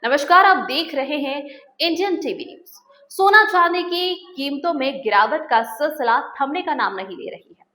नमस्कार, आप देख रहे हैं इंडियन टीवी न्यूज। सोना चांदी की कीमतों में गिरावट का सिलसिला थमने का नाम नहीं ले रही है।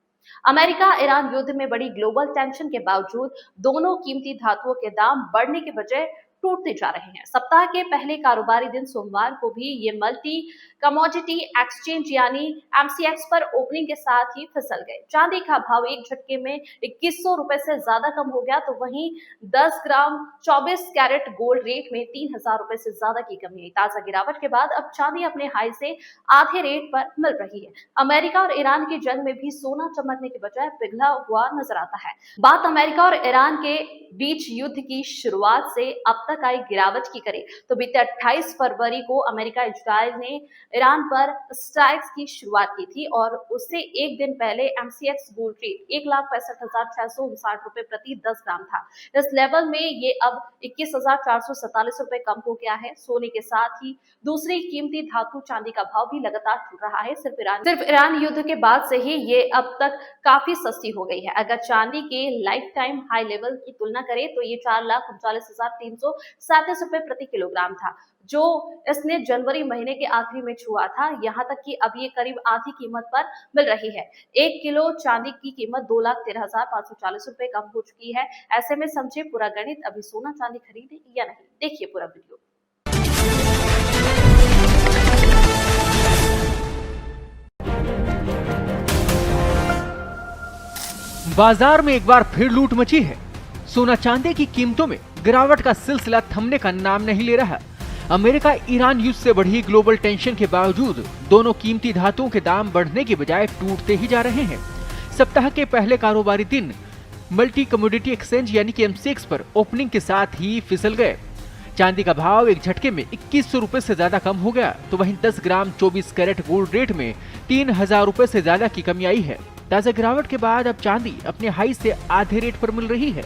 अमेरिका ईरान युद्ध में बड़ी ग्लोबल टेंशन के बावजूद दोनों कीमती धातुओं के दाम बढ़ने के बजाय टूटते जा रहे हैं। सप्ताह के पहले कारोबारी दिन सोमवार को भी ये मल्टी कमोडिटी एक्सचेंज यानी एमसीएक्स पर ओपनिंग के साथ ही फिसल गए। चांदी का भाव एक झटके में 2100 रुपए से ज्यादा कम हो गया, तो वहीं 10 ग्राम 24 कैरेट गोल्ड रेट में 3000 रुपए से ज्यादा की कमी आई। ताजा गिरावट के बाद अब चांदी अपने हाई से आधे रेट पर मिल रही है। अमेरिका और ईरान की जंग में भी सोना चमकने के बजाय पिघला हुआ नजर आता है। बात अमेरिका और ईरान के बीच युद्ध की शुरुआत से अब तक आई गिरावट की करें तो बीते 28 फरवरी को अमेरिका इजराइल ने ईरान पर स्ट्राइक्स की शुरुआत की थी और उससे एक दिन पहले एमसीएक्स गोल्ड रेट 1,65,659 रुपए प्रति 10 ग्राम था। इस लेवल में ये अब 21,447 रुपए कम हो गया है। सोने के साथ ही दूसरी कीमती धातु चांदी का भाव भी लगातार टूट रहा है। सिर्फ ईरान युद्ध के बाद से ही ये अब तक काफी सस्ती हो गई है। अगर चांदी के लाइफ टाइम हाई लेवल की तुलना करें तो ये 4,39,337 रुपए प्रति किलोग्राम था, जो इसने जनवरी महीने के आखिरी में छुआ था। यहाँ तक कि अब ये करीब आधी कीमत पर मिल रही है। 1 किलो चांदी की कीमत 2,13,540 रुपए कम हो चुकी है। ऐसे में समझे पूरा गणित, अभी सोना चांदी खरीदे या नहीं। देखिए पूरा वीडियो। बाजार में एक बार फिर लूट मची है। सोना चांदी की कीमतों में गिरावट का सिलसिला थमने का नाम नहीं ले रहा। अमेरिका ईरान युद्ध से बढ़ी ग्लोबल टेंशन के बावजूद दोनों कीमती धातुओं के दाम बढ़ने के बजाय टूटते ही जा रहे हैं। सप्ताह के पहले कारोबारी दिन मल्टी कमोडिटी एक्सचेंज यानी कि एमसीएक्स पर ओपनिंग के साथ ही फिसल गए। चांदी का भाव एक झटके में 2100 रुपए से ज्यादा कम हो गया, तो वहीं 10 ग्राम 24 कैरेट गोल्ड रेट में 3000 रुपए से ज्यादा की कमी आई है। ताजा गिरावट के बाद अब चांदी अपने हाई से आधे रेट पर मिल रही है।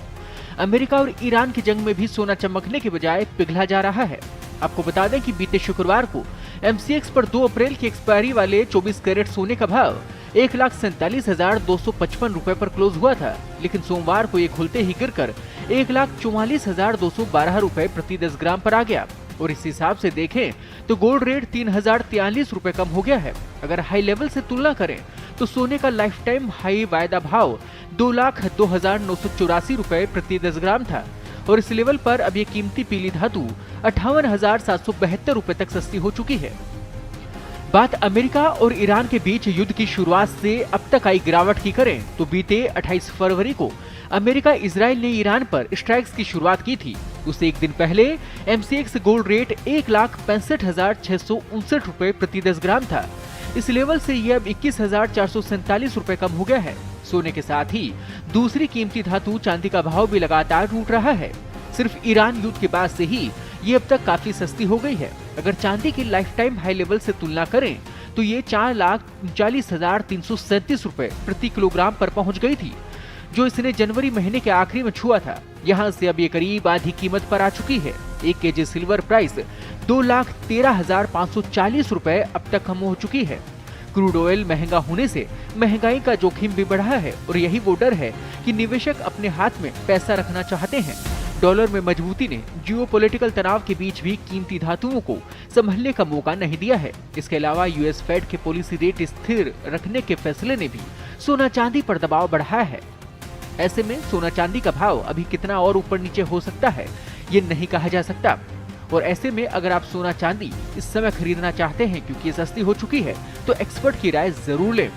अमेरिका और ईरान की जंग में भी सोना चमकने के बजाय पिघला जा रहा है। आपको बता दें कि बीते शुक्रवार को एमसीएक्स पर 2 अप्रैल की एक्सपायरी वाले 24 कैरेट सोने का भाव 1,47,255 रुपए पर क्लोज हुआ था, लेकिन सोमवार को ये खुलते ही गिरकर 1,44,212 रुपए प्रति 10 ग्राम पर आ गया। और इस हिसाब से देखें तो गोल्ड रेट 3,043 रुपए कम हो गया है। अगर हाई लेवल से तुलना करें तो सोने का लाइफ टाइम हाई वायदा भाव 2,02,984 रुपए प्रति 10 ग्राम था और इस लेवल पर अब ये कीमती पीली धातु 58,772 रुपए तक सस्ती हो चुकी है। बात अमेरिका और ईरान के बीच युद्ध की शुरुआत से अब तक आई गिरावट की करें तो बीते 28 फरवरी को अमेरिका इजराइल ने ईरान पर स्ट्राइक्स की शुरुआत की थी। उससे एक दिन पहले एमसीएक्स गोल्ड रेट 1,65,659 रुपए प्रति 10 ग्राम था। इस लेवल से यह अब 21,447 रुपए कम हो गया है। सोने के साथ ही दूसरी कीमती धातु चांदी का भाव भी लगातार टूट रहा है। सिर्फ ईरान युद्ध के बाद से ही ये अब तक काफी सस्ती हो गई है। अगर चांदी की लाइफ टाइम हाई लेवल से तुलना करें तो ये 4,39,337 रुपए प्रति किलोग्राम पर पहुंच गई थी, जो इसने जनवरी महीने के आखिरी में छुआ था। यहाँ से अब ये करीब आधी कीमत पर आ चुकी है। 1 केजी सिल्वर प्राइस 2,13,540 रुपए अब तक कम हो चुकी है। क्रूड ऑयल महंगा होने से महंगाई का जोखिम भी बढ़ा है और यही वो डर है कि निवेशक अपने हाथ में पैसा रखना चाहते हैं। डॉलर में मजबूती ने जियोपॉलिटिकल तनाव के बीच भी कीमती धातुओं को संभलने का मौका नहीं दिया है। इसके अलावा यूएस फेड के पॉलिसी रेट स्थिर रखने के फैसले ने भी सोना चांदी पर दबाव बढ़ाया है। ऐसे में सोना चांदी का भाव अभी कितना और ऊपर नीचे हो सकता है, ये नहीं कहा जा सकता। और ऐसे में अगर आप सोना चांदी इस समय खरीदना चाहते हैं क्योंकि ये सस्ती हो चुकी है, तो एक्सपर्ट की राय जरूर लें।